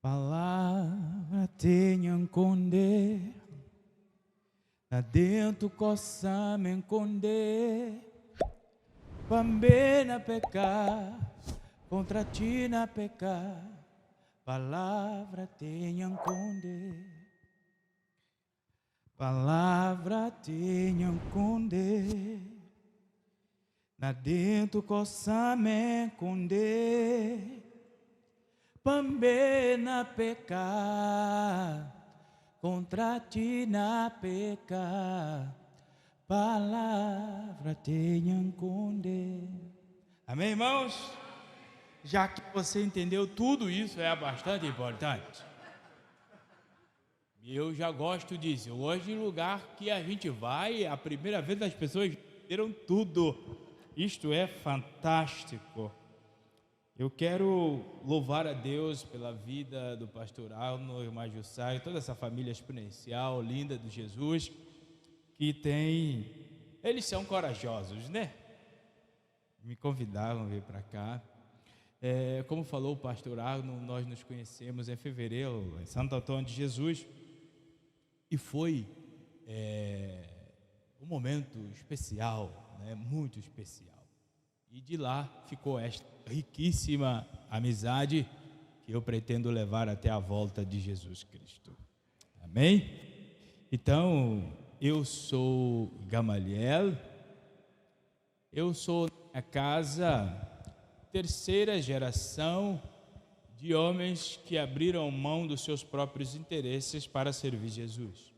Palavra tenha esconder, na dentro coça me esconder, também pecar, contra ti na pecar. Palavra tenha esconder, palavra tenha esconder, na dentro coça me esconder. Pambena pecar, contra ti na pecar, palavra tenha esconder. Amém, irmãos? Já que você entendeu tudo isso, é bastante importante. Eu já gosto disso. Hoje, no lugar que a gente vai, a primeira vez as pessoas entenderam tudo. Isto é fantástico. Eu quero louvar a Deus pela vida do pastor Arno, irmã Jussara e toda essa família exponencial, linda de Jesus, que tem... Eles são corajosos, né? Me convidaram a vir para cá. Como falou o pastor Arno, nós nos conhecemos em fevereiro, em Santo Antônio de Jesus, e foi um momento especial, né? Muito especial. E de lá ficou esta riquíssima amizade que eu pretendo levar até a volta de Jesus Cristo. Amém? Então, eu sou Gamaliel, eu sou na casa terceira geração de homens que abriram mão dos seus próprios interesses para servir Jesus.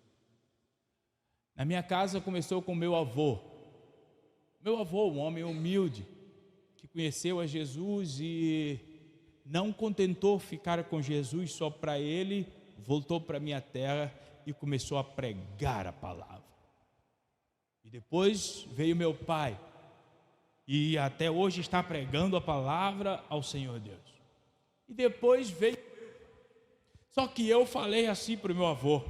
Na minha casa começou com meu avô. Meu avô, um homem humilde, que conheceu a Jesus e não contentou ficar com Jesus só para ele, voltou para a minha terra e começou a pregar a palavra. E depois veio meu pai, e até hoje está pregando a palavra ao Senhor Deus. E depois veio, só que eu falei assim para o meu avô: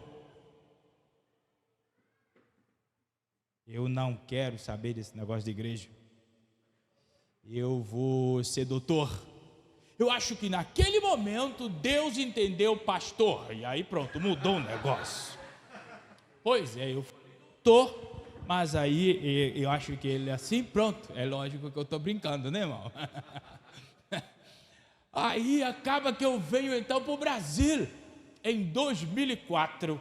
eu não quero saber desse negócio de igreja. Eu vou ser doutor. Eu acho que naquele momento Deus entendeu pastor. E aí pronto, mudou o negócio. Pois é, eu falei doutor, mas aí eu acho que ele assim, pronto. É lógico que eu estou brincando, né, irmão? Aí acaba que eu venho então para o Brasil em 2004.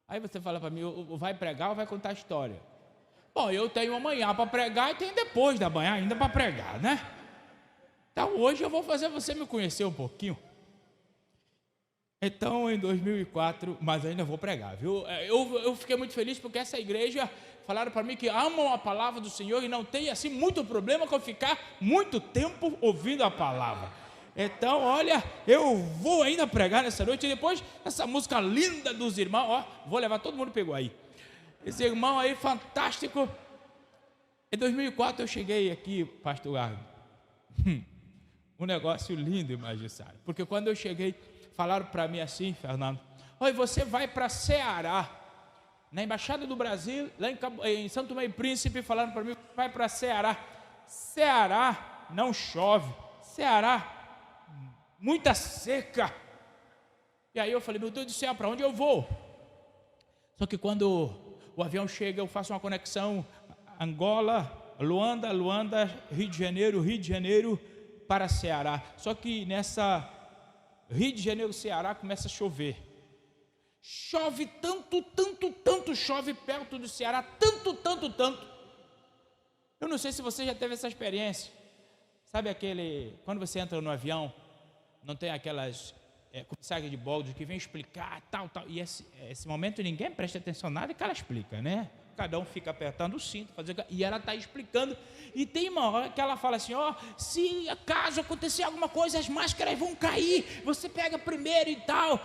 Aí você fala para mim, vai pregar ou vai contar história? Bom, eu tenho amanhã para pregar e tenho depois da manhã ainda para pregar, né? Então hoje eu vou fazer você me conhecer um pouquinho. Então em 2004, mas ainda vou pregar, viu? Eu fiquei muito feliz porque essa igreja falaram para mim que amam a palavra do Senhor e não tem assim muito problema com ficar muito tempo ouvindo a palavra. Então, olha, eu vou ainda pregar nessa noite e depois essa música linda dos irmãos, ó, vou levar, todo mundo pegou aí. Esse irmão aí, fantástico. Em 2004 eu cheguei aqui, pastor Arno. Um negócio lindo, irmã Jussara. Porque quando eu cheguei, falaram para mim assim, Fernando: oi, você vai para Ceará, na Embaixada do Brasil, lá em Santo Tomé e Príncipe, falaram para mim: vai para Ceará. Ceará não chove, Ceará muita seca. E aí eu falei: meu Deus do céu, para onde eu vou? Só que quando o avião chega, eu faço uma conexão Angola, Luanda, Rio de Janeiro para Ceará. Só que nessa Rio de Janeiro, Ceará, começa a chover. Chove tanto, chove perto do Ceará, tanto. Eu não sei se você já teve essa experiência. Sabe quando você entra no avião, não tem aquelas comissária de bordo que vem explicar tal, e esse momento ninguém presta atenção nada que ela explica, né? Cada um fica apertando o cinto, e ela está explicando, e tem uma hora que ela fala assim: ó, se acaso acontecer alguma coisa, as máscaras vão cair, você pega primeiro e tal.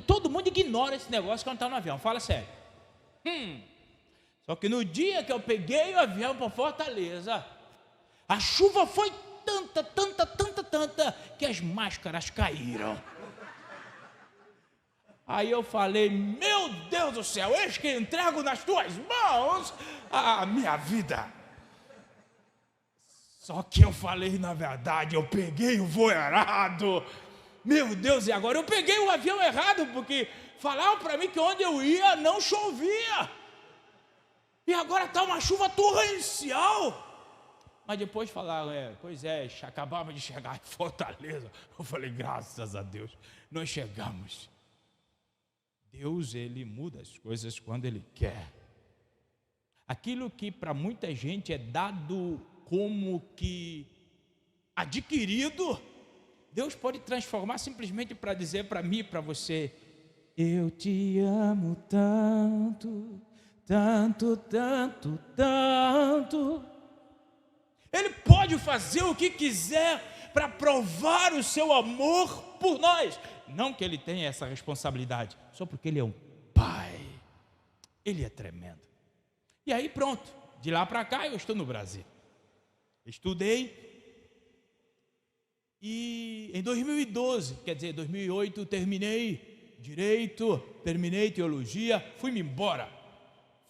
Todo mundo ignora esse negócio quando está no avião, fala sério. Só que no dia que eu peguei o avião para Fortaleza, a chuva foi tanta, que as máscaras caíram. Aí eu falei: meu Deus do céu, eis que entrego nas tuas mãos a minha vida. Só que eu falei, na verdade, eu peguei o voo errado. Meu Deus, e agora? Eu peguei o avião errado, porque falaram para mim que onde eu ia não chovia. E agora está uma chuva torrencial. Mas depois falaram, pois é, acabamos de chegar em Fortaleza. Eu falei, graças a Deus, nós chegamos. Deus, Ele muda as coisas quando Ele quer. Aquilo que para muita gente é dado como que adquirido, Deus pode transformar simplesmente para dizer para mim e para você: eu te amo tanto, tanto, tanto, tanto. Ele pode fazer o que quiser para provar o seu amor por nós. Não que Ele tenha essa responsabilidade, só porque Ele é um Pai. Ele é tremendo. E aí pronto, de lá para cá eu estou no Brasil. Estudei. E em 2012, quer dizer, 2008, terminei Direito, terminei Teologia, fui-me embora.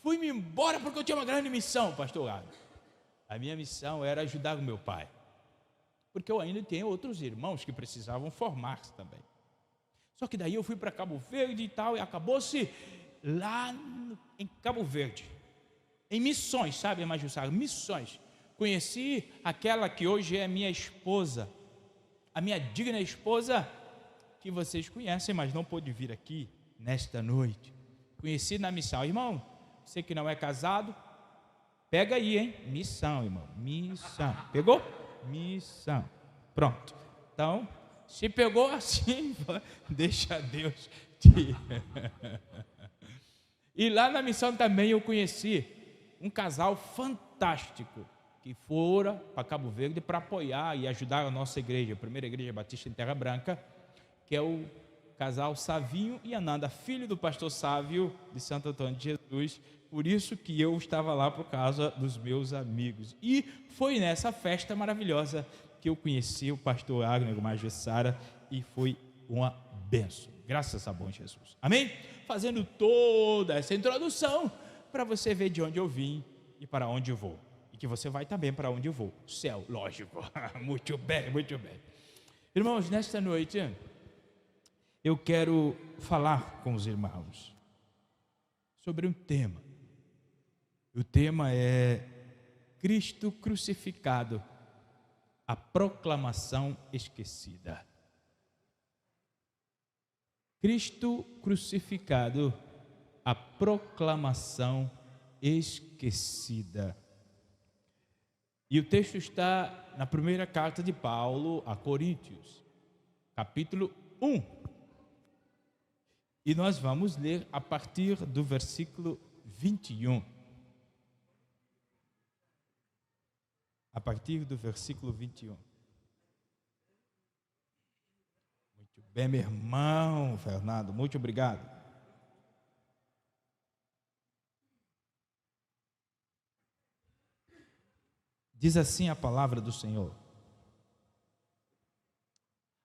Fui-me embora porque eu tinha uma grande missão, pastor Arno. A minha missão era ajudar o meu pai. Porque eu ainda tenho outros irmãos que precisavam formar-se também. Só que daí eu fui para Cabo Verde e tal, e acabou-se lá em Cabo Verde. Em missões, sabe, irmã Jussara? Missões. Conheci aquela que hoje é minha esposa. A minha digna esposa, que vocês conhecem, mas não pôde vir aqui nesta noite. Conheci na missão. Irmão, você que não é casado, pega aí, hein? Missão, irmão. Missão. Pegou? Missão. Pronto. Então, se pegou assim, deixa Deus te... E lá na missão também eu conheci um casal fantástico que fora para Cabo Verde para apoiar e ajudar a nossa igreja, a primeira igreja batista em Terra Branca, que é o casal Savinho e Ananda, filho do pastor Sávio de Santo Antônio de Jesus. Por isso que eu estava lá por causa dos meus amigos. E foi nessa festa maravilhosa que eu conheci o pastor Agner, a irmã Jussara, e foi uma bênção. Graças a bom Jesus. Amém? Fazendo toda essa introdução para você ver de onde eu vim e para onde eu vou. E que você vai também para onde eu vou. Céu, lógico. Muito bem, muito bem. Irmãos, nesta noite eu quero falar com os irmãos sobre um tema. O tema é Cristo crucificado, a proclamação esquecida. Cristo crucificado, a proclamação esquecida. E o texto está na primeira carta de Paulo a Coríntios, capítulo 1. E nós vamos ler a partir do versículo 21. A partir do versículo 21. Muito bem, meu irmão Fernando, muito obrigado. Diz assim a palavra do Senhor.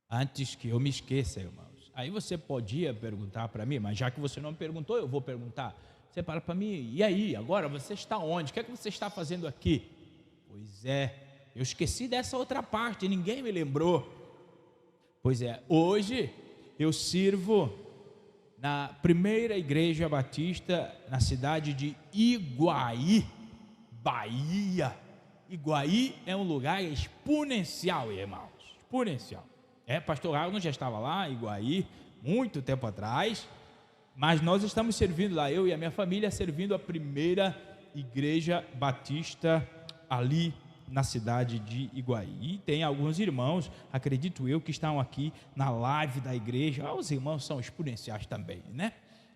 Antes que eu me esqueça, irmãos. Aí você podia perguntar para mim, mas já que você não perguntou, eu vou perguntar. Você para para mim, e aí, agora você está onde? O que é que você está fazendo aqui? Pois é, eu esqueci dessa outra parte, ninguém me lembrou. Pois é, hoje eu sirvo na primeira igreja batista na cidade de Iguaí, Bahia. Iguaí é um lugar exponencial, irmãos, exponencial. Pastor Arno já estava lá, Iguaí, muito tempo atrás, mas nós estamos servindo lá, eu e a minha família, servindo a primeira igreja batista ali na cidade de Iguaí. E tem alguns irmãos, acredito eu, que estão aqui na live da igreja. Os irmãos são exponenciais também, né?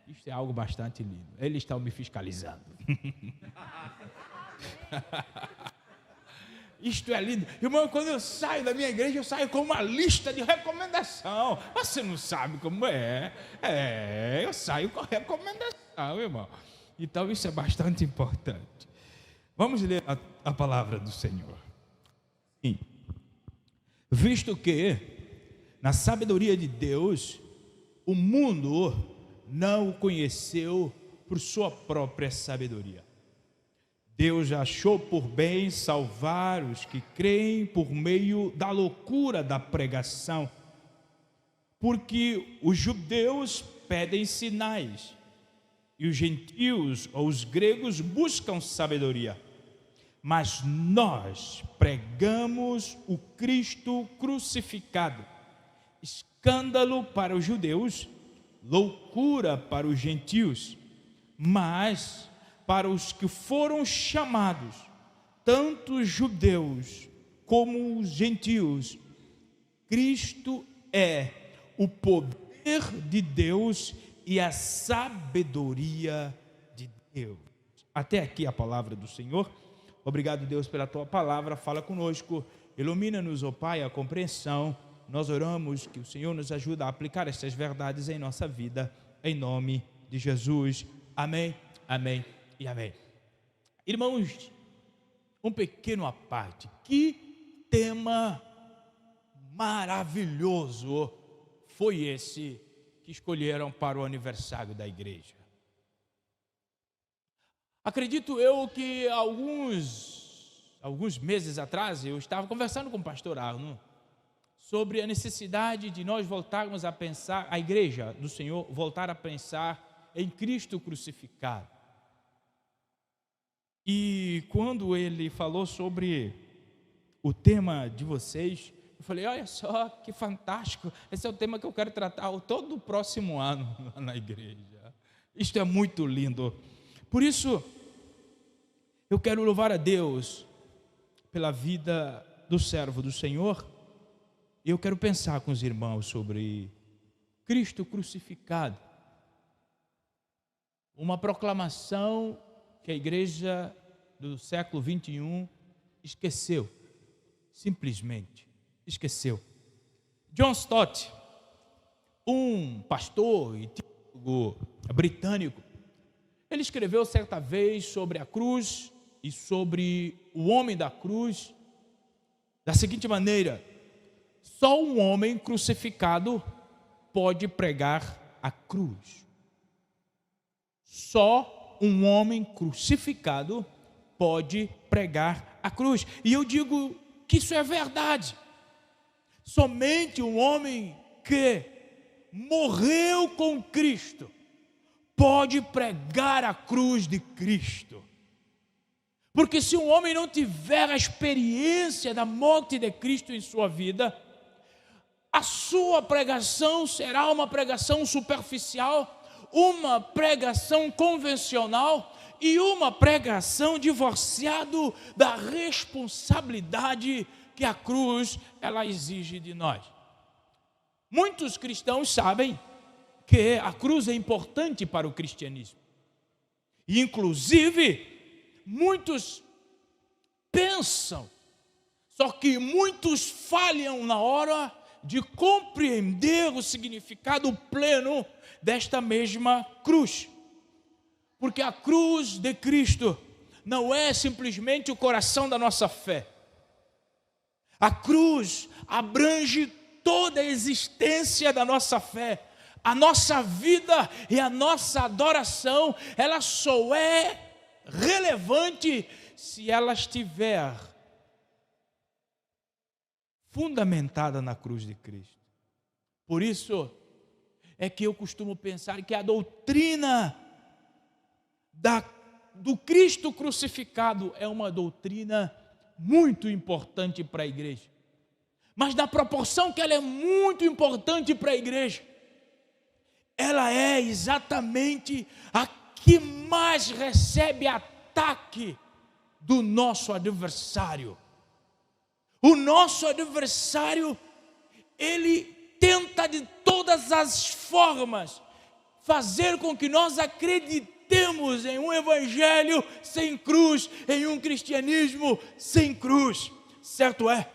Isso é algo bastante lindo. Eles estão me fiscalizando. Isto é lindo. Irmão, quando eu saio da minha igreja, eu saio com uma lista de recomendação. Você não sabe como é. Eu saio com recomendação, irmão. Então isso é bastante importante. Vamos ler a palavra do Senhor. Sim. Visto que, na sabedoria de Deus, o mundo não o conheceu por sua própria sabedoria. Deus achou por bem salvar os que creem por meio da loucura da pregação, porque os judeus pedem sinais, e os gentios ou os gregos buscam sabedoria. Mas nós pregamos o Cristo crucificado, escândalo para os judeus, loucura para os gentios, mas para os que foram chamados, tanto os judeus como os gentios, Cristo é o poder de Deus e a sabedoria de Deus. Até aqui a palavra do Senhor. Obrigado, Deus, pela tua palavra. Fala conosco, ilumina-nos, ó Pai, a compreensão. Nós oramos que o Senhor nos ajude a aplicar estas verdades em nossa vida, em nome de Jesus. Amém, amém e amém. Irmãos, um pequeno à parte. Que tema maravilhoso foi esse que escolheram para o aniversário da igreja. Acredito eu que alguns meses atrás eu estava conversando com o pastor Arno sobre a necessidade de nós voltarmos a pensar, a igreja do Senhor voltar a pensar em Cristo crucificado. E quando ele falou sobre o tema de vocês, eu falei, olha só que fantástico, esse é o tema que eu quero tratar todo o próximo ano na igreja. Isto é muito lindo. Por isso, eu quero louvar a Deus pela vida do servo do Senhor. E eu quero pensar com os irmãos sobre Cristo crucificado. Uma proclamação que a igreja do século 21 esqueceu. Simplesmente esqueceu. John Stott, um pastor e teólogo britânico, ele escreveu certa vez sobre a cruz e sobre o homem da cruz da seguinte maneira: só um homem crucificado pode pregar a cruz. Só um homem crucificado pode pregar a cruz. E eu digo que isso é verdade. Somente um homem que morreu com Cristo pode pregar a cruz de Cristo. Porque se um homem não tiver a experiência da morte de Cristo em sua vida, a sua pregação será uma pregação superficial, uma pregação convencional e uma pregação divorciado da responsabilidade que a cruz ela exige de nós. Muitos cristãos sabem que a cruz é importante para o cristianismo. E inclusive, muitos pensam, só que muitos falham na hora de compreender o significado pleno desta mesma cruz. Porque a cruz de Cristo não é simplesmente o coração da nossa fé. A cruz abrange toda a existência da nossa fé. A nossa vida e a nossa adoração, ela só é relevante se ela estiver fundamentada na cruz de Cristo. Por isso é que eu costumo pensar que a doutrina do Cristo crucificado é uma doutrina muito importante para a igreja. Mas na proporção que ela é muito importante para a igreja, ela é exatamente a que mais recebe ataque do nosso adversário. O nosso adversário, ele tenta de todas as formas fazer com que nós acreditemos em um evangelho sem cruz, em um cristianismo sem cruz. Certo é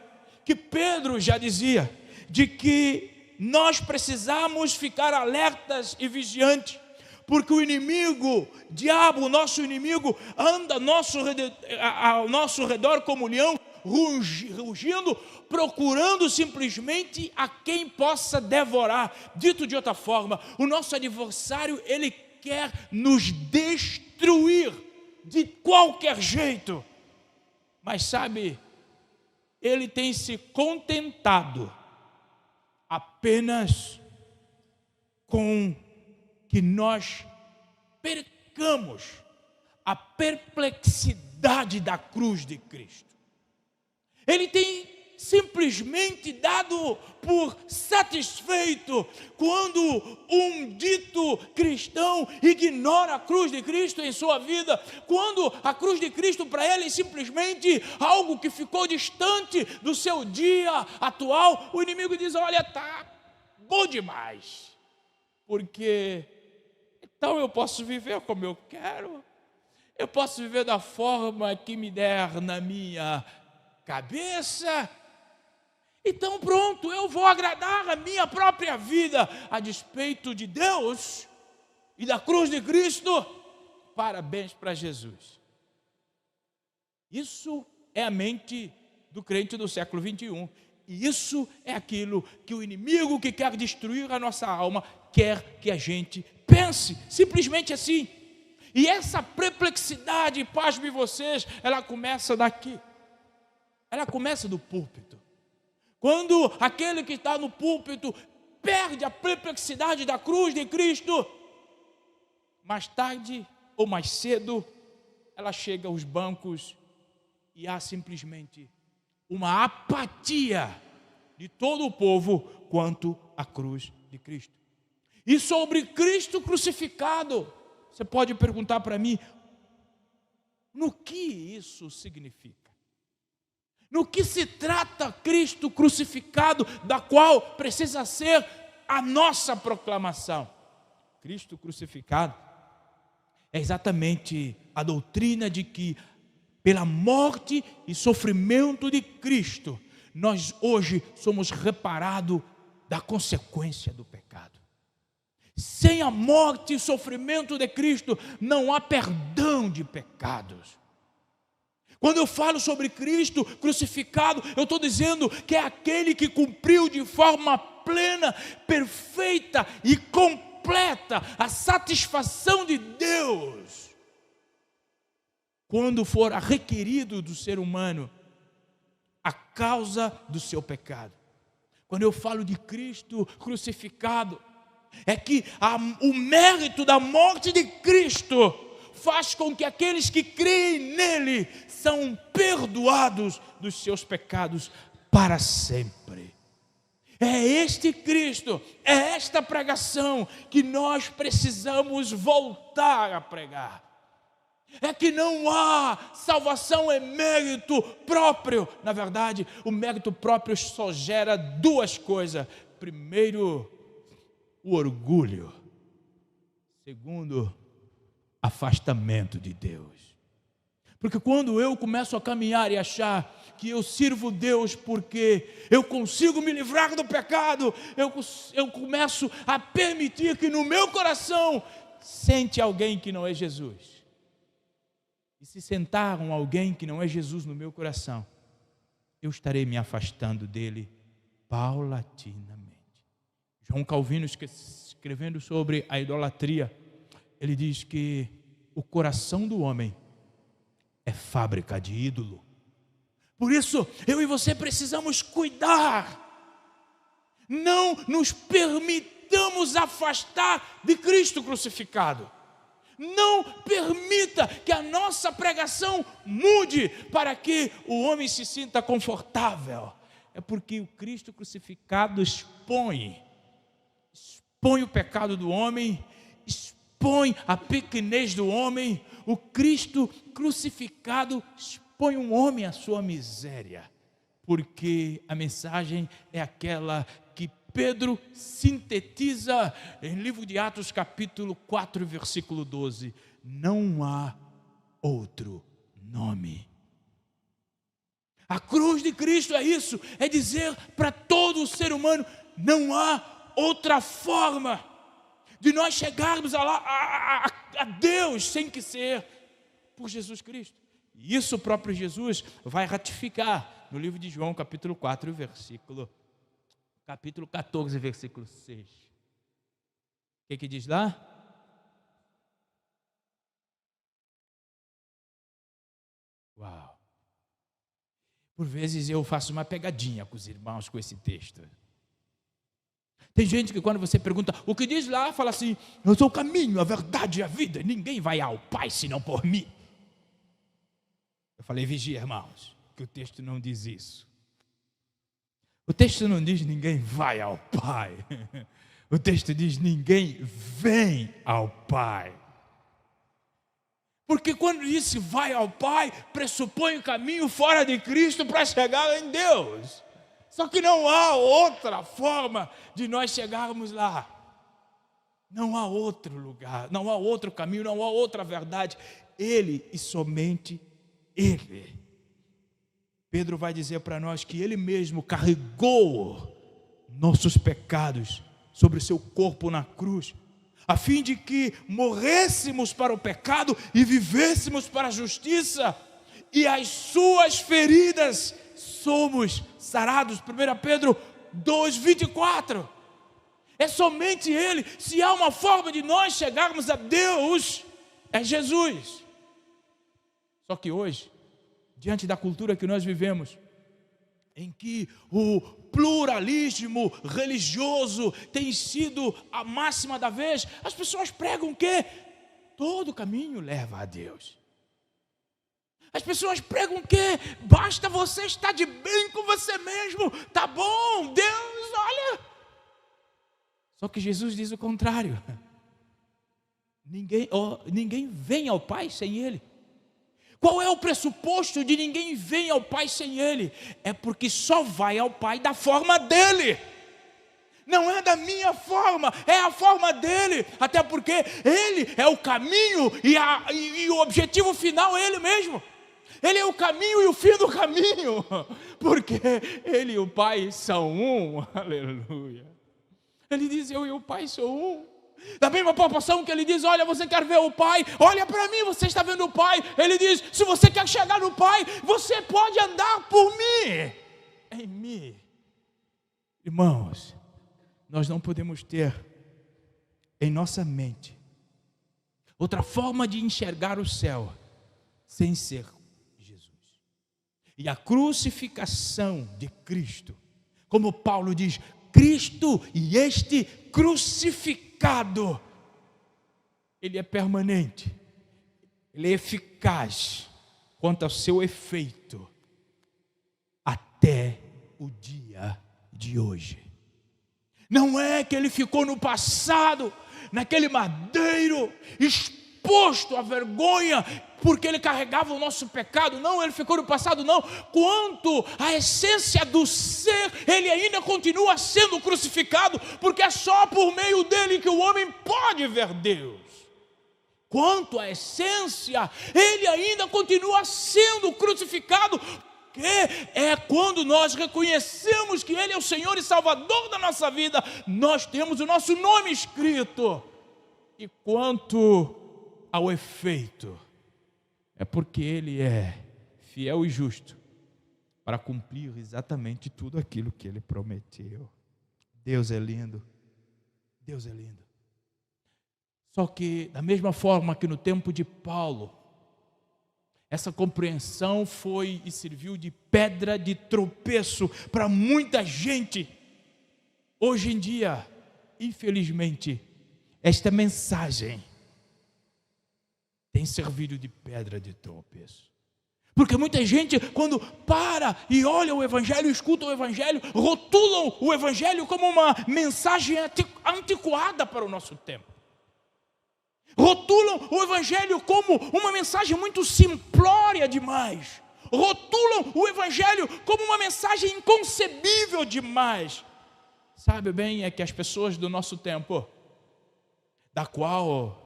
que Pedro já dizia de que nós precisamos ficar alertas e vigiantes, porque o inimigo, o diabo, o nosso inimigo, anda ao nosso redor como leão, rugindo, procurando simplesmente a quem possa devorar. Dito de outra forma, o nosso adversário, ele quer nos destruir de qualquer jeito. Mas sabe, ele tem se contentado apenas com que nós percamos a perplexidade da cruz de Cristo. Ele tem simplesmente dado por satisfeito quando um dito cristão ignora a cruz de Cristo em sua vida, quando a cruz de Cristo para ele é simplesmente algo que ficou distante do seu dia atual. O inimigo diz: olha, tá bom demais, porque então eu posso viver como eu quero, eu posso viver da forma que me der na minha cabeça. Então pronto, eu vou agradar a minha própria vida a despeito de Deus e da cruz de Cristo. Parabéns para Jesus. Isso é a mente do crente do século 21. E isso é aquilo que o inimigo que quer destruir a nossa alma quer que a gente pense, simplesmente assim. E essa perplexidade, pasme vocês, ela começa daqui. Ela começa do púlpito. Quando aquele que está no púlpito perde a perplexidade da cruz de Cristo, mais tarde ou mais cedo, ela chega aos bancos e há simplesmente uma apatia de todo o povo quanto à cruz de Cristo. E sobre Cristo crucificado, você pode perguntar para mim, no que isso significa? No que se trata Cristo crucificado, da qual precisa ser a nossa proclamação? Cristo crucificado é exatamente a doutrina de que, pela morte e sofrimento de Cristo, nós hoje somos reparados da consequência do pecado. Sem a morte e sofrimento de Cristo, não há perdão de pecados. Quando eu falo sobre Cristo crucificado, eu estou dizendo que é aquele que cumpriu de forma plena, perfeita e completa a satisfação de Deus, quando for requerido do ser humano a causa do seu pecado. Quando eu falo de Cristo crucificado, é que o mérito da morte de Cristo faz com que aqueles que creem nele são perdoados dos seus pecados para sempre. É este Cristo, é esta pregação que nós precisamos voltar a pregar. É que não há salvação em mérito próprio. Na verdade, o mérito próprio só gera duas coisas. Primeiro, o orgulho. Segundo, afastamento de Deus. Porque quando eu começo a caminhar e achar que eu sirvo Deus porque eu consigo me livrar do pecado, eu começo a permitir que no meu coração sente alguém que não é Jesus. E se sentar alguém que não é Jesus no meu coração, eu estarei me afastando dele paulatinamente. João Calvino, escrevendo sobre a idolatria, ele diz que o coração do homem é fábrica de ídolo. Por isso, eu e você precisamos cuidar. Não nos permitamos afastar de Cristo crucificado. Não permita que a nossa pregação mude para que o homem se sinta confortável. É porque o Cristo crucificado expõe o pecado do homem, expõe a pequenez do homem. O Cristo crucificado expõe um homem à sua miséria, porque a mensagem é aquela que Pedro sintetiza em livro de Atos capítulo 4, versículo 12. Não há outro nome. A cruz de Cristo é isso, é dizer para todo o ser humano, não há outra forma de nós chegarmos a Deus sem que ser por Jesus Cristo. E isso o próprio Jesus vai ratificar no livro de João, capítulo 4, capítulo 14, versículo 6. O que diz lá? Uau! Por vezes eu faço uma pegadinha com os irmãos com esse texto. Tem gente que quando você pergunta o que diz lá, fala assim: eu sou o caminho, a verdade e a vida, ninguém vai ao Pai senão por mim. Eu falei: vigia, irmãos, que o texto não diz isso. O texto não diz ninguém vai ao Pai. O texto diz ninguém vem ao Pai. Porque quando disse vai ao Pai, pressupõe um caminho fora de Cristo para chegar em Deus. Só que não há outra forma de nós chegarmos lá. Não há outro lugar, não há outro caminho, não há outra verdade. Ele e somente Ele. Pedro vai dizer para nós que Ele mesmo carregou nossos pecados sobre o seu corpo na cruz, a fim de que morrêssemos para o pecado e vivêssemos para a justiça, e as suas feridas somos sarados. 1 Pedro 2,24. É somente Ele. Se há uma forma de nós chegarmos a Deus, é Jesus. Só que hoje, diante da cultura que nós vivemos, em que o pluralismo religioso tem sido a máxima da vez, as pessoas pregam que todo caminho leva a Deus. As pessoas pregam que basta você estar de bem com você mesmo, tá bom, Deus, olha. Só que Jesus diz o contrário. Ninguém vem ao Pai sem Ele. Qual é o pressuposto de ninguém vem ao Pai sem Ele? É porque só vai ao Pai da forma dEle. Não é da minha forma, é a forma dEle. Até porque Ele é o caminho e o objetivo final é Ele mesmo. Ele é o caminho e o fim do caminho. Porque Ele e o Pai são um. Aleluia. Ele diz: eu e o Pai sou um. Da mesma proporção que Ele diz: olha, você quer ver o Pai? Olha para mim, você está vendo o Pai. Ele diz: se você quer chegar no Pai, você pode andar por mim, em mim. Irmãos, nós não podemos ter em nossa mente outra forma de enxergar o céu sem ser Jesus. E a crucificação de Cristo, como Paulo diz, Cristo e este crucificado, ele é permanente, ele é eficaz quanto ao seu efeito até o dia de hoje. Não é que ele ficou no passado, naquele madeiro, exposto à vergonha, porque ele carregava o nosso pecado. Não, ele ficou no passado, não. Quanto à essência do ser, ele ainda continua sendo crucificado, porque é só por meio dele que o homem pode ver Deus. Quanto à essência, ele ainda continua sendo crucificado, que é quando nós reconhecemos que Ele é o Senhor e Salvador da nossa vida, nós temos o nosso nome escrito. E quanto ao efeito, é porque Ele é fiel e justo para cumprir exatamente tudo aquilo que Ele prometeu. Deus é lindo, Deus é lindo. Só que da mesma forma que no tempo de Paulo, essa compreensão foi e serviu de pedra de tropeço para muita gente. Hoje em dia, infelizmente, esta mensagem tem servido de pedra de tropeço. Porque muita gente, quando para e olha o Evangelho, escuta o Evangelho, rotulam o Evangelho como uma mensagem antiquada para o nosso tempo. Rotulam o Evangelho como uma mensagem muito simplória demais. Rotulam o Evangelho como uma mensagem inconcebível demais. Sabe bem, é que as pessoas do nosso tempo, da qual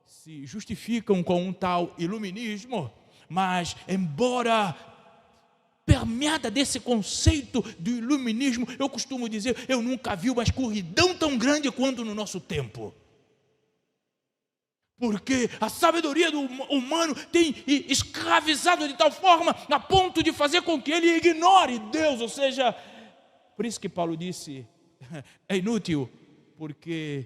se justificam com um tal iluminismo, mas embora permeada desse conceito do iluminismo, eu costumo dizer, eu nunca vi uma escuridão tão grande quanto no nosso tempo. Porque a sabedoria do humano tem escravizado de tal forma, a ponto de fazer com que ele ignore Deus. Ou seja, por isso que Paulo disse, é inútil, porque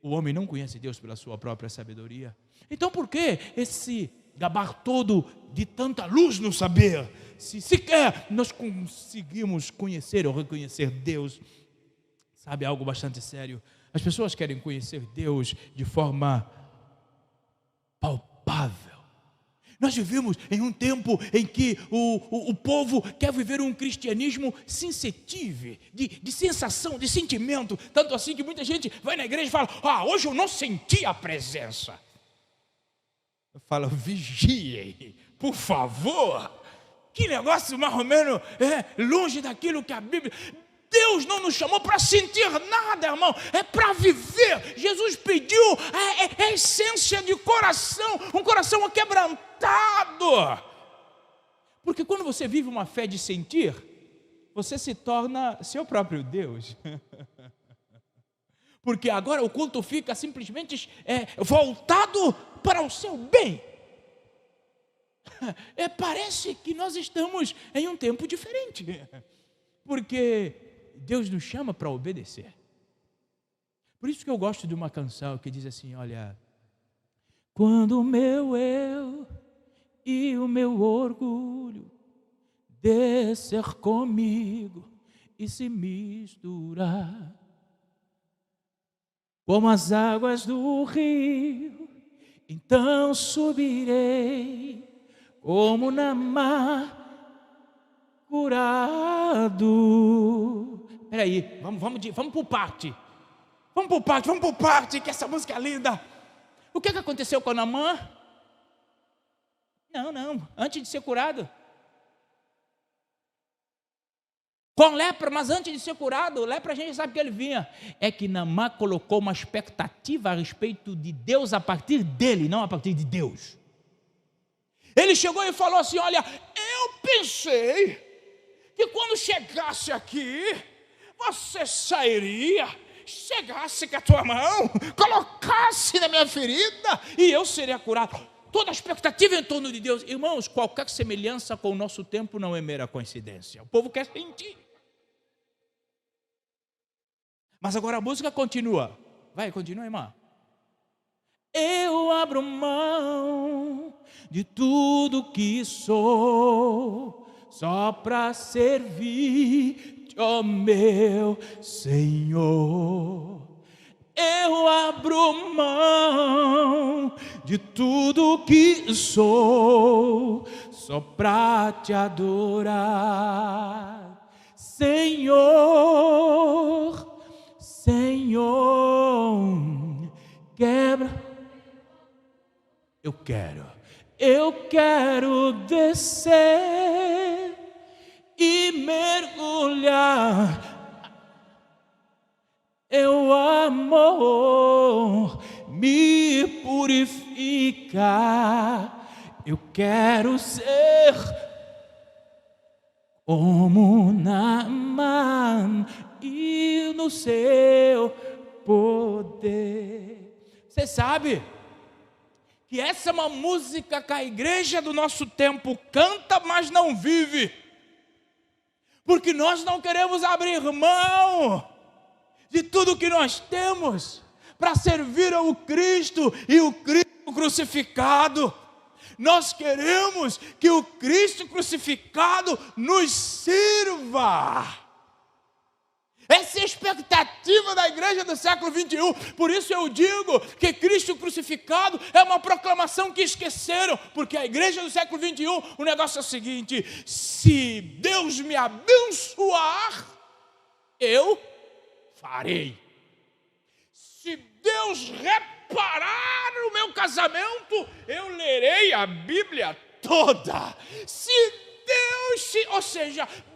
o homem não conhece Deus pela sua própria sabedoria. Então por que esse gabar todo de tanta luz no saber? Se sequer nós conseguimos conhecer ou reconhecer Deus, Sabe algo bastante sério? As pessoas querem conhecer Deus de forma palpável. Nós vivemos em um tempo em que o povo quer viver um cristianismo sensitivo, de sensação, de sentimento. Tanto assim que muita gente vai na igreja e fala: hoje eu não senti a presença. Eu falo: vigiem, por favor. Que negócio mais ou menos longe daquilo que a Bíblia... Deus não nos chamou para sentir nada, irmão, é para viver. Jesus pediu a essência de coração, um coração aquebrantado. Porque quando você vive uma fé de sentir, você se torna seu próprio Deus. Porque agora o culto fica simplesmente voltado para o seu bem. Parece que nós estamos em um tempo diferente. Porque Deus nos chama para obedecer. Por isso que eu gosto de uma canção que diz assim: olha, quando o meu eu e o meu orgulho descer comigo e se misturar, como as águas do rio, então subirei como na mar curado. Peraí, vamos por parte. Vamos por parte, que essa música é linda. O que aconteceu com Naamã? Não, antes de ser curado. Com lepra, mas antes de ser curado, lepra a gente sabe que ele vinha. É que Naamã colocou uma expectativa a respeito de Deus a partir dele, não a partir de Deus. Ele chegou e falou assim: olha, eu pensei que quando chegasse aqui, você sairia, chegasse com a tua mão, colocasse na minha ferida e eu seria curado. Toda a expectativa em torno de Deus. Irmãos, qualquer semelhança com o nosso tempo não é mera coincidência. O povo quer sentir. Mas agora a música continua. Vai, continua, irmã. Eu abro mão de tudo que sou, só para servir, ó meu Senhor. Eu abro mão de tudo que sou, só para te adorar, Senhor, Senhor. Quebra. Eu quero descer e mergulhar. Eu amor me purifica. Eu quero ser como Naamã e no seu poder. Você sabe que essa é uma música que a igreja do nosso tempo canta, mas não vive. Porque nós não queremos abrir mão de tudo que nós temos para servir ao Cristo e o Cristo crucificado. Nós queremos que o Cristo crucificado nos sirva. Essa é a expectativa da igreja do século 21. Por isso eu digo que Cristo crucificado é uma proclamação que esqueceram. Porque a igreja do século 21, o negócio é o seguinte: se Deus me abençoar, eu farei. Se Deus reparar o meu casamento, eu lerei a Bíblia toda.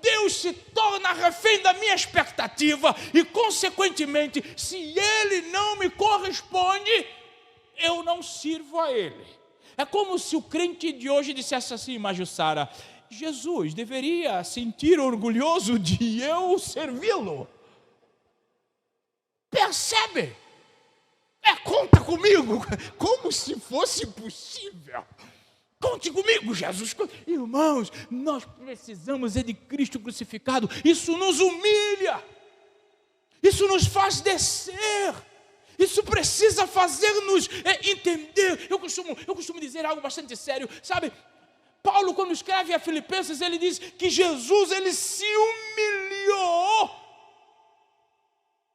Deus se torna refém da minha expectativa e, consequentemente, se Ele não me corresponde, eu não sirvo a Ele. É como se o crente de hoje dissesse assim: Majussara, Jesus deveria sentir orgulhoso de eu servi-lo. Percebe? Conta comigo, como se fosse possível. Conte comigo, Jesus. Irmãos, nós precisamos de Cristo crucificado. Isso nos humilha. Isso nos faz descer. Isso precisa fazer-nos entender. Eu costumo dizer algo bastante sério. Sabe, Paulo, quando escreve a Filipenses, ele diz que Jesus, ele se humilhou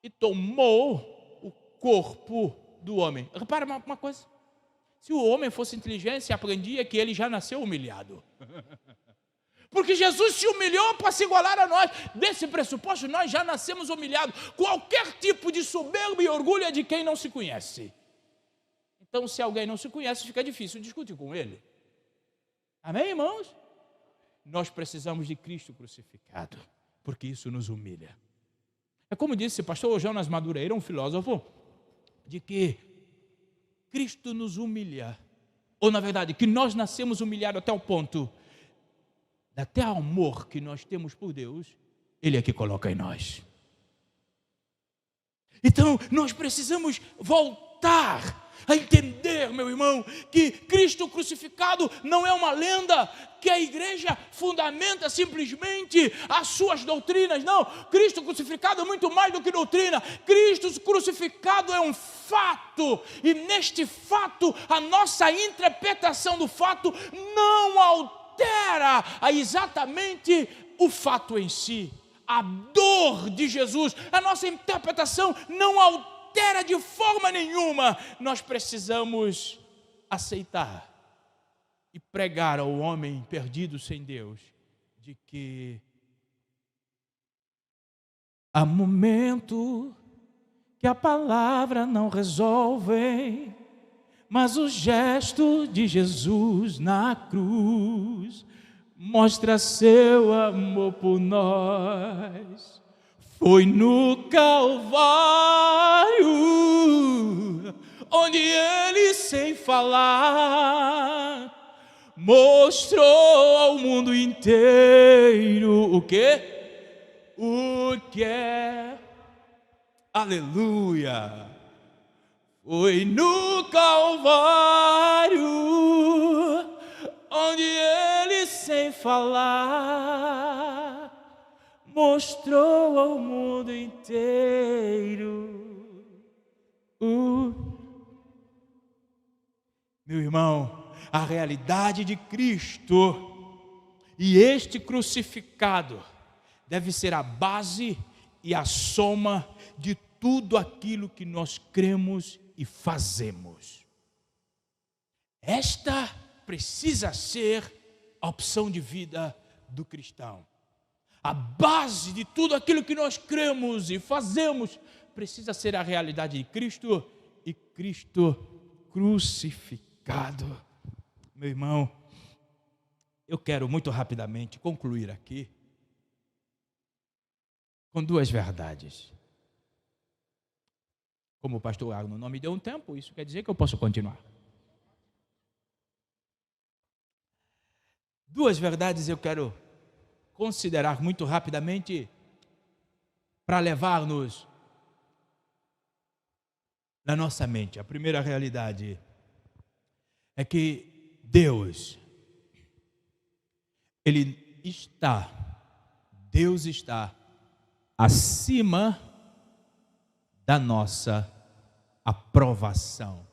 e tomou o corpo do homem. Repara uma coisa. Se o homem fosse inteligente, aprendia que ele já nasceu humilhado. Porque Jesus se humilhou para se igualar a nós. Desse pressuposto, nós já nascemos humilhados. Qualquer tipo de soberba e orgulho é de quem não se conhece. Então, se alguém não se conhece, fica difícil discutir com ele. Amém, irmãos? Nós precisamos de Cristo crucificado, porque isso nos humilha. É como disse o pastor Jonas Madureira, um filósofo, de que Cristo nos humilha, ou na verdade, que nós nascemos humilhados até o ponto, até o amor que nós temos por Deus, Ele é que coloca em nós. Então, nós precisamos voltar a entender, meu irmão, que Cristo crucificado não é uma lenda que a igreja fundamenta simplesmente as suas doutrinas. Não, Cristo crucificado é muito mais do que doutrina. Cristo crucificado é um fato, e neste fato, a nossa interpretação do fato não altera exatamente o fato em si. A dor de Jesus, a nossa interpretação não altera de forma nenhuma. Nós precisamos aceitar e pregar ao homem perdido sem Deus de que há momento que a palavra não resolve, mas o gesto de Jesus na cruz mostra seu amor por nós. Foi no Calvário, onde Ele, sem falar, mostrou ao mundo inteiro o quê? O que é. Aleluia! Foi no Calvário, onde Ele, sem falar, mostrou ao mundo inteiro. Meu irmão, a realidade de Cristo e este crucificado deve ser a base e a soma de tudo aquilo que nós cremos e fazemos. Esta precisa ser a opção de vida do cristão. A base de tudo aquilo que nós cremos e fazemos precisa ser a realidade de Cristo e Cristo crucificado. Meu irmão, eu quero muito rapidamente concluir aqui com duas verdades. Como o pastor Arno não me deu um tempo, isso quer dizer que eu posso continuar. Duas verdades eu quero considerar muito rapidamente para levar-nos na nossa mente. A primeira realidade é que Deus está acima da nossa aprovação.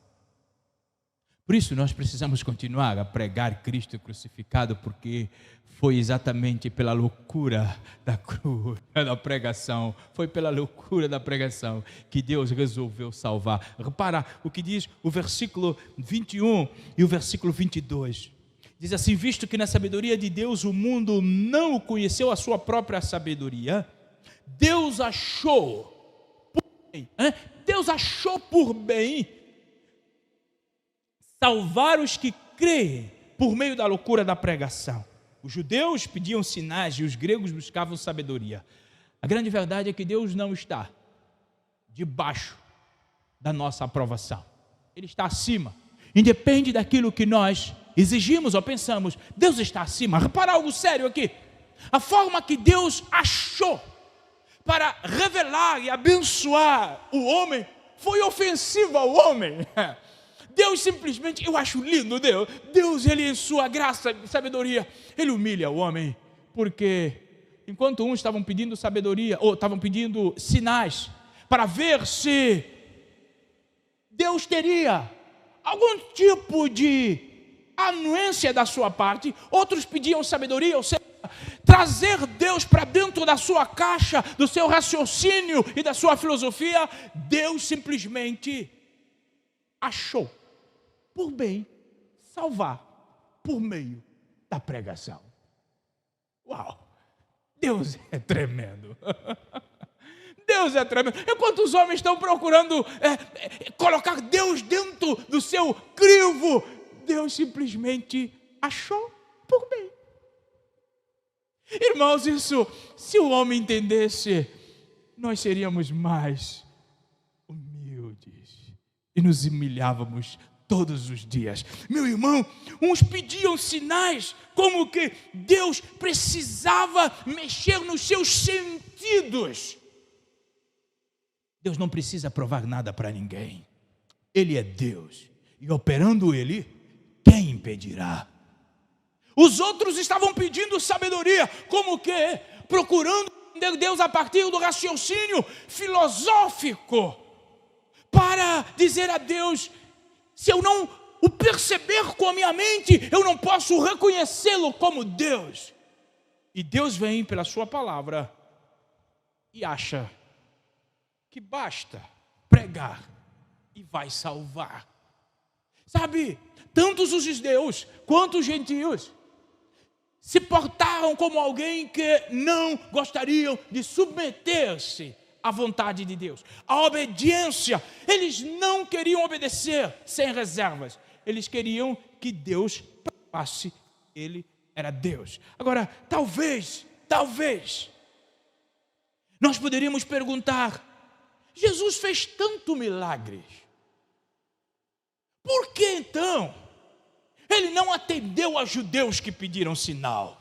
Por isso nós precisamos continuar a pregar Cristo crucificado, porque foi exatamente pela loucura da cruz, da pregação, foi pela loucura da pregação que Deus resolveu salvar. Repara o que diz o versículo 21 e o versículo 22. Diz assim: visto que na sabedoria de Deus o mundo não conheceu a sua própria sabedoria, Deus achou por bem salvar os que creem por meio da loucura da pregação. Os judeus pediam sinais e os gregos buscavam sabedoria. A grande verdade é que Deus não está debaixo da nossa aprovação. Ele está acima. Independe daquilo que nós exigimos ou pensamos, Deus está acima. Repara algo sério aqui. A forma que Deus achou para revelar e abençoar o homem foi ofensiva ao homem. Deus simplesmente, eu acho lindo Deus, Ele em sua graça e sabedoria, Ele humilha o homem, porque enquanto uns estavam pedindo sabedoria, ou estavam pedindo sinais, para ver se Deus teria algum tipo de anuência da sua parte, outros pediam sabedoria, ou seja, trazer Deus para dentro da sua caixa, do seu raciocínio e da sua filosofia, Deus simplesmente achou por bem salvar por meio da pregação. Uau! Deus é tremendo. Deus é tremendo. Enquanto os homens estão procurando colocar Deus dentro do seu crivo, Deus simplesmente achou por bem. Irmãos, isso, se o homem entendesse, nós seríamos mais humildes e nos humilhávamos todos os dias. Meu irmão, uns pediam sinais, como que Deus precisava mexer nos seus sentidos. Deus não precisa provar nada para ninguém. Ele é Deus. E operando Ele, quem impedirá? Os outros estavam pedindo sabedoria, como que procurando Deus a partir do raciocínio filosófico, para dizer a Deus, se eu não o perceber com a minha mente, eu não posso reconhecê-lo como Deus. E Deus vem pela sua palavra e acha que basta pregar e vai salvar. Sabe, tantos os judeus quanto os gentios se portaram como alguém que não gostariam de submeter-se à vontade de Deus. A obediência, eles não queriam obedecer sem reservas. Eles queriam que Deus provasse que Ele era Deus. Agora, talvez, nós poderíamos perguntar, Jesus fez tanto milagres, por que então Ele não atendeu a judeus que pediram sinal?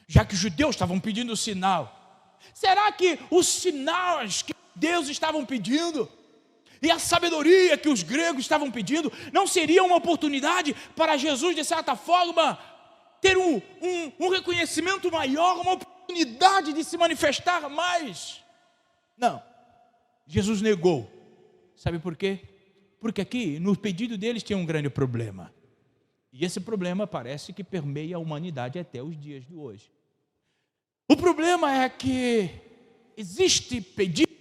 Já que os judeus estavam pedindo sinal, será que os sinais que Deus estavam pedindo e a sabedoria que os gregos estavam pedindo não seria uma oportunidade para Jesus, de certa forma, ter um reconhecimento maior, uma oportunidade de se manifestar mais? Não, Jesus negou. Sabe por quê? Porque aqui, no pedido deles, tinha um grande problema. E esse problema parece que permeia a humanidade até os dias de hoje. O problema é que existe pedido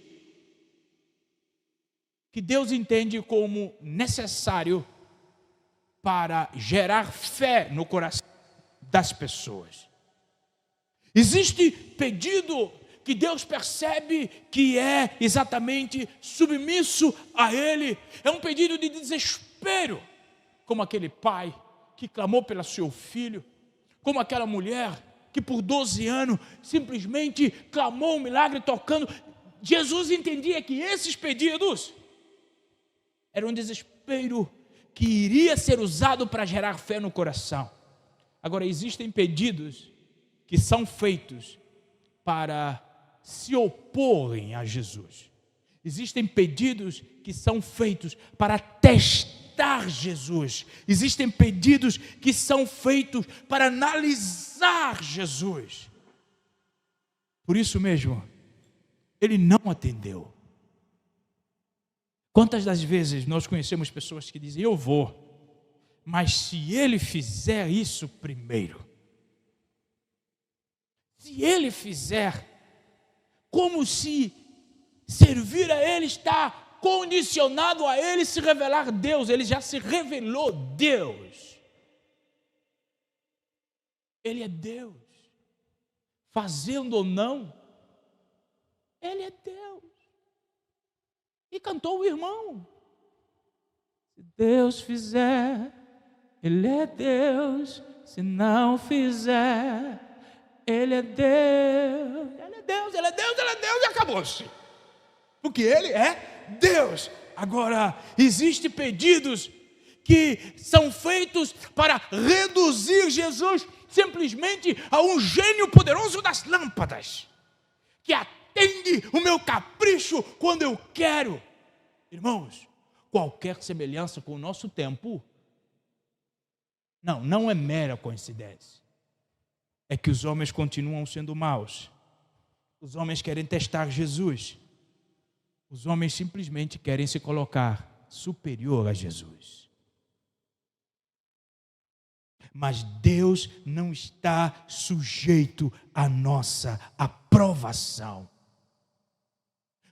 que Deus entende como necessário para gerar fé no coração das pessoas. Existe pedido que Deus percebe que é exatamente submisso a Ele. É um pedido de desespero, como aquele pai que clamou pelo seu filho, como aquela mulher que por 12 anos simplesmente clamou um milagre tocando. Jesus entendia que esses pedidos eram um desespero que iria ser usado para gerar fé no coração. Agora, existem pedidos que são feitos para se oporem a Jesus. Existem pedidos que são feitos para testar Jesus. Existem pedidos que são feitos para analisar Jesus. Por isso mesmo, Ele não atendeu. Quantas das vezes nós conhecemos pessoas que dizem, eu vou, mas se Ele fizer isso primeiro, se Ele fizer, como se servir a Ele está condicionado a Ele se revelar Deus. Ele já se revelou Deus. Ele é Deus. Fazendo ou não, Ele é Deus. E cantou o irmão. Se Deus fizer, Ele é Deus. Se não fizer, Ele é Deus. Ele é Deus, Ele é Deus, Ele é Deus, e acabou-se. Porque Ele é Deus. Agora, existem pedidos que são feitos para reduzir Jesus simplesmente a um gênio poderoso das lâmpadas, que atende o meu capricho quando eu quero. Irmãos, qualquer semelhança com o nosso tempo, não é mera coincidência. É que os homens continuam sendo maus. Os homens querem testar Jesus. Os homens simplesmente querem se colocar superior a Jesus. Mas Deus não está sujeito à nossa aprovação.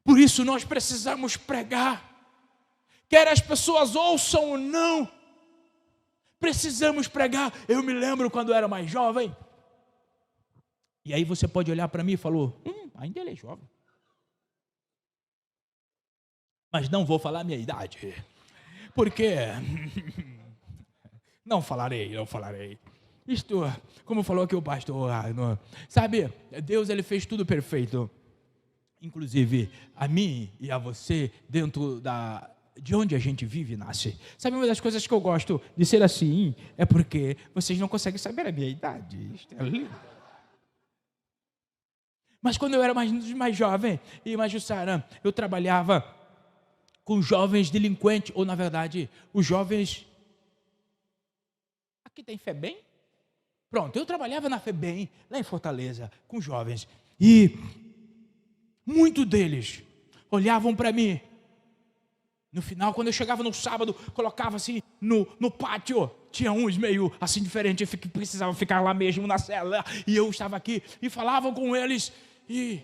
Por isso nós precisamos pregar. Quer as pessoas ouçam ou não, precisamos pregar. Eu me lembro quando eu era mais jovem. E aí você pode olhar para mim e falar, ainda ele é jovem. Mas não vou falar a minha idade. Porque não falarei. Isto, como falou aqui o pastor, sabe, Deus ele fez tudo perfeito. Inclusive a mim e a você, dentro de onde a gente vive e nasce. Sabe, uma das coisas que eu gosto de ser assim, é porque vocês não conseguem saber a minha idade. Isto é lindo. Mas quando eu era mais jovem e mais Jussara, eu trabalhava com jovens delinquentes, ou na verdade, os jovens... Aqui tem FEBEM? Pronto, eu trabalhava na FEBEM, lá em Fortaleza, com jovens. E muitos deles olhavam para mim. No final, quando eu chegava no sábado, colocava assim no pátio. Tinha uns meio assim diferentes, que precisavam ficar lá mesmo na cela. E eu estava aqui e falavam com eles. E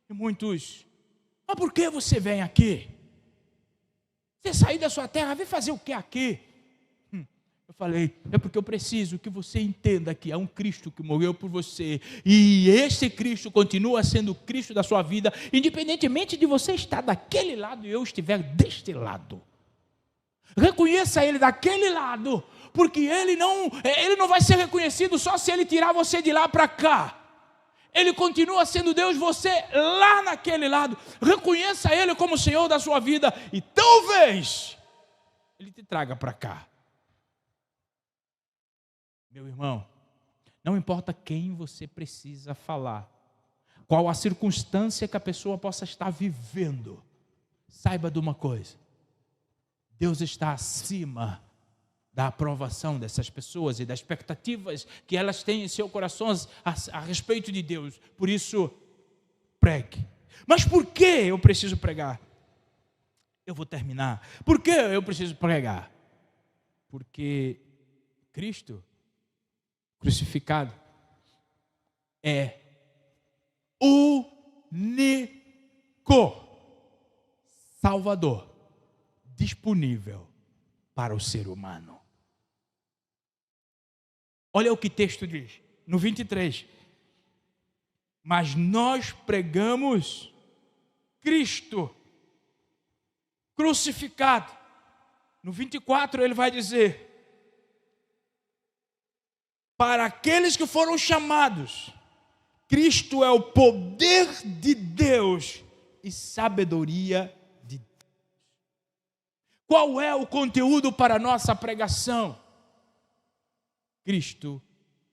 muitos, mas por que você vem aqui? Você sair da sua terra, vem fazer o que aqui? Eu falei, é porque eu preciso que você entenda que há um Cristo que morreu por você. E esse Cristo continua sendo o Cristo da sua vida, independentemente de você estar daquele lado e eu estiver deste lado. Reconheça Ele daquele lado, porque Ele não vai ser reconhecido só se Ele tirar você de lá para cá. Ele continua sendo Deus, você lá naquele lado. Reconheça Ele como Senhor da sua vida e talvez Ele te traga para cá. Meu irmão, não importa quem você precisa falar, qual a circunstância que a pessoa possa estar vivendo, saiba de uma coisa: Deus está acima da aprovação dessas pessoas e das expectativas que elas têm em seu coração a respeito de Deus. Por isso, pregue. Mas por que eu preciso pregar? Eu vou terminar. Por que eu preciso pregar? Porque Cristo crucificado é único Salvador disponível para o ser humano. Olha o que o texto diz, no 23. Mas nós pregamos Cristo crucificado. No 24 ele vai dizer: para aqueles que foram chamados, Cristo é o poder de Deus e sabedoria de Deus. Qual é o conteúdo para a nossa pregação? Cristo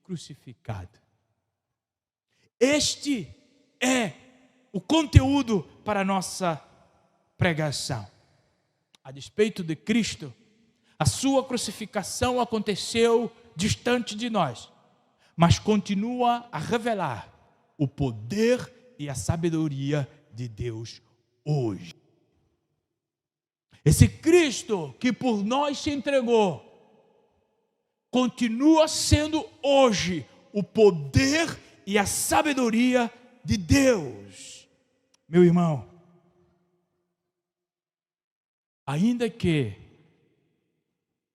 crucificado. Este é o conteúdo para a nossa pregação. A despeito de Cristo, a sua crucificação aconteceu distante de nós, mas continua a revelar o poder e a sabedoria de Deus hoje. Esse Cristo que por nós se entregou, continua sendo hoje o poder e a sabedoria de Deus. Meu irmão, ainda que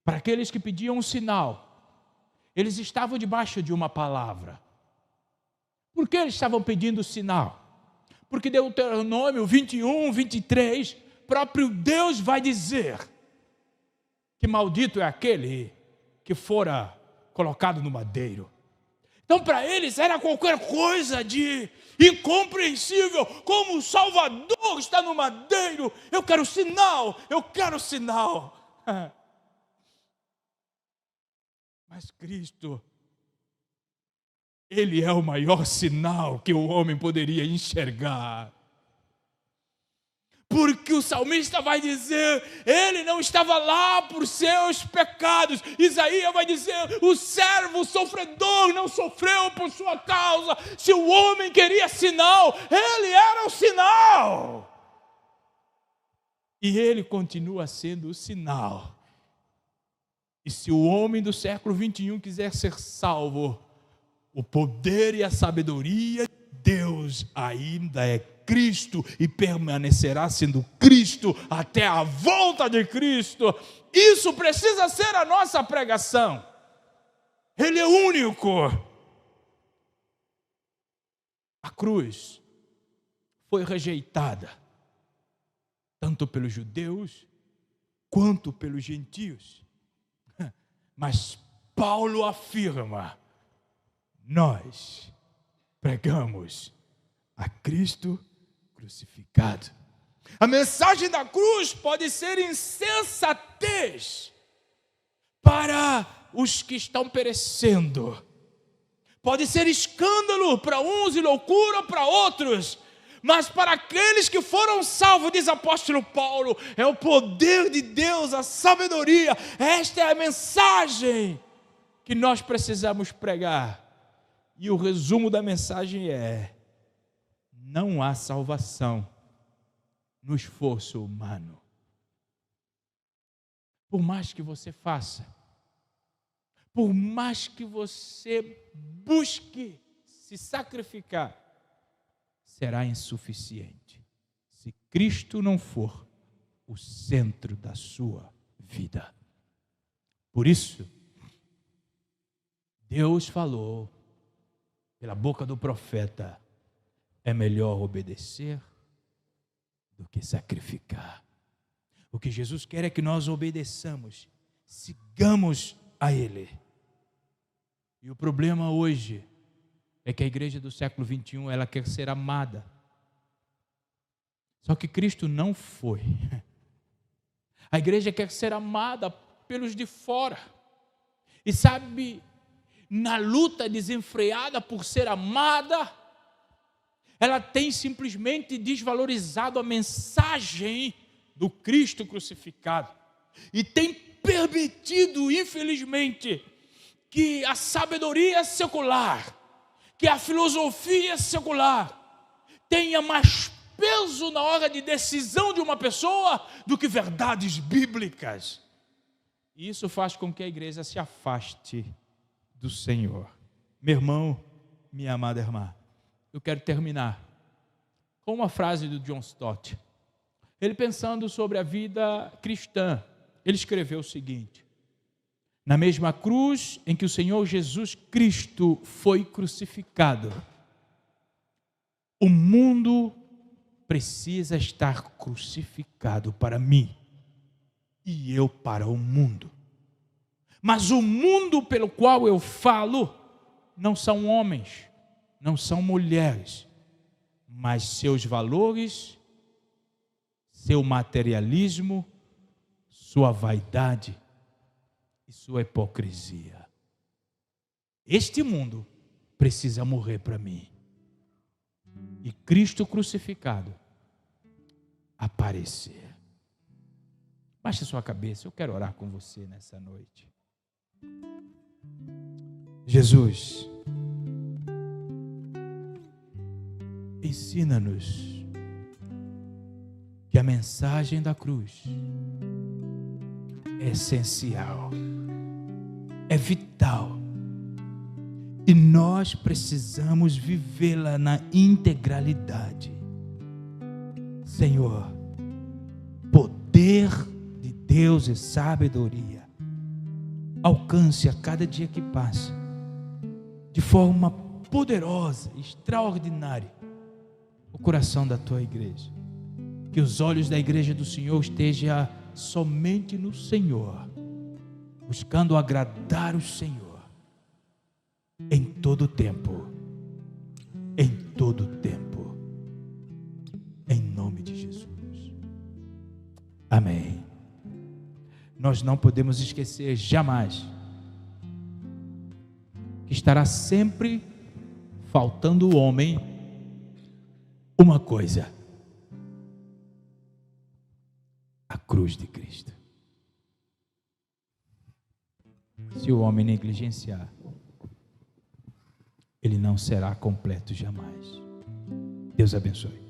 para aqueles que pediam um sinal, eles estavam debaixo de uma palavra. Por que eles estavam pedindo sinal? Porque Deuteronômio 21, 23, próprio Deus vai dizer que maldito é aquele que fora colocado no madeiro. Então para eles era qualquer coisa de incompreensível, como o Salvador está no madeiro. Eu quero sinal. Mas Cristo, Ele é o maior sinal que o homem poderia enxergar. Porque o salmista vai dizer, ele não estava lá por seus pecados. Isaías vai dizer, o servo sofredor não sofreu por sua causa. Se o homem queria sinal, ele era o sinal. E ele continua sendo o sinal. E se o homem do século 21 quiser ser salvo, o poder e a sabedoria de Deus ainda é Cristo e permanecerá sendo Cristo até a volta de Cristo. Isso precisa ser a nossa pregação. Ele é único. A cruz foi rejeitada tanto pelos judeus quanto pelos gentios. Mas Paulo afirma: nós pregamos a Cristo crucificado. A mensagem da cruz pode ser insensatez para os que estão perecendo. Pode ser escândalo para uns e loucura para outros. Mas para aqueles que foram salvos, diz o apóstolo Paulo, é o poder de Deus, a sabedoria. Esta é a mensagem que nós precisamos pregar. E o resumo da mensagem é: não há salvação no esforço humano. Por mais que você faça, por mais que você busque se sacrificar, será insuficiente se Cristo não for o centro da sua vida. Por isso, Deus falou pela boca do profeta: é melhor obedecer do que sacrificar. O que Jesus quer é que nós obedeçamos, sigamos a Ele. E o problema hoje é que a igreja do século 21, ela quer ser amada. Só que Cristo não foi. A igreja quer ser amada pelos de fora. E sabe, na luta desenfreada por ser amada, ela tem simplesmente desvalorizado a mensagem do Cristo crucificado. E tem permitido, infelizmente, que a sabedoria secular, que a filosofia secular tenha mais peso na hora de decisão de uma pessoa do que verdades bíblicas. E isso faz com que a igreja se afaste do Senhor. Meu irmão, minha amada irmã, eu quero terminar com uma frase do John Stott. Ele, pensando sobre a vida cristã, ele escreveu o seguinte: na mesma cruz em que o Senhor Jesus Cristo foi crucificado, o mundo precisa estar crucificado para mim e eu para o mundo. Mas o mundo pelo qual eu falo não são homens, não são mulheres, mas seus valores, seu materialismo, sua vaidade e sua hipocrisia. Este mundo precisa morrer para mim e Cristo crucificado aparecer. Baixe a sua cabeça, eu quero orar com você nessa noite. Jesus, ensina-nos que a mensagem da cruz é essencial, é vital, e nós precisamos vivê-la na integralidade. Senhor, poder de Deus e sabedoria alcance a cada dia que passa, de forma poderosa, extraordinária, o coração da tua igreja. Que os olhos da igreja do Senhor estejam somente no Senhor, buscando agradar o Senhor em todo o tempo, em todo o tempo, em nome de Jesus. Amém. Nós não podemos esquecer jamais que estará sempre faltando o homem uma coisa: a cruz de Cristo. Se o homem negligenciar, ele não será completo jamais. Deus abençoe.